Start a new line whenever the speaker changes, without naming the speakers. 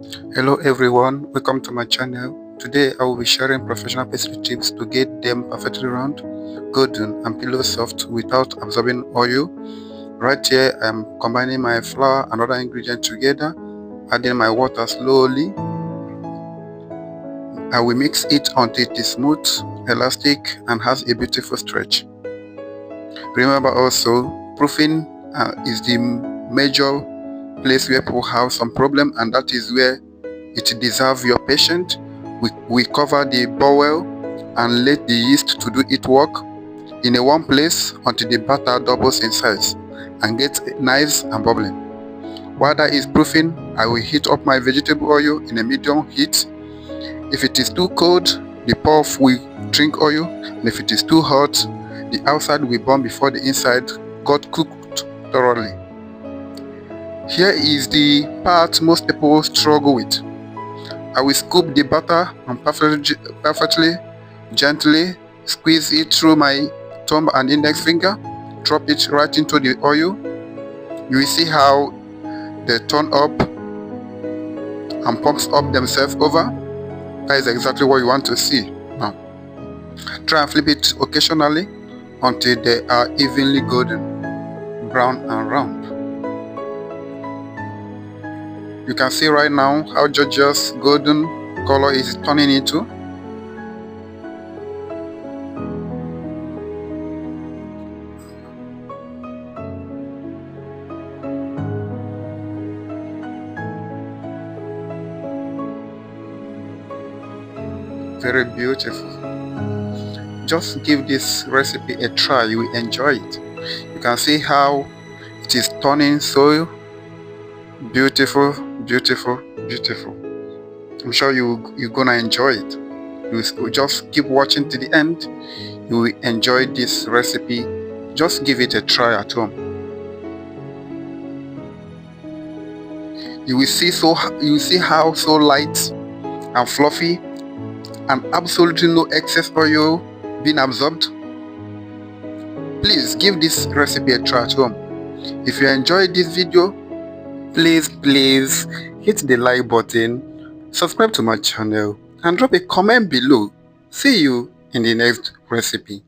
Hello everyone, welcome to my channel. Today I will be sharing professional pastry tips to get them perfectly round, golden and pillow soft without absorbing oil. Right here I am combining my flour and other ingredients together, adding my water slowly. I will mix it until it is smooth, elastic and has a beautiful stretch. Remember also, proofing is the major place where people have some problem, and that is where it deserves your patience. We cover the bowl and let the yeast to do its work in a one place until the batter doubles in size and gets nice and bubbling. While that is proofing, I will heat up my vegetable oil in a medium heat. If it is too cold, the puff will drink oil, and if it is too hot, the outside will burn before the inside got cooked thoroughly. Here is the part most people struggle with. I will scoop the butter and perfectly gently squeeze it through my thumb and index finger, drop it right into the oil. You will see how they turn up and pumps up themselves over. That is exactly what you want to see. Now, try and flip it occasionally until they are evenly golden, brown and round. You can see right now how gorgeous golden color is turning into. Very beautiful. Just give this recipe a try, you will enjoy it. You can see how it is turning so beautiful. I'm sure you're gonna enjoy it. You just keep watching to the end. You will enjoy this recipe. Just give it a try at home. You will see how so light and fluffy and absolutely no excess oil being absorbed. Please give this recipe a try at home. If you enjoyed this video, please hit the like button, subscribe to my channel and drop a comment below. See you in the next recipe.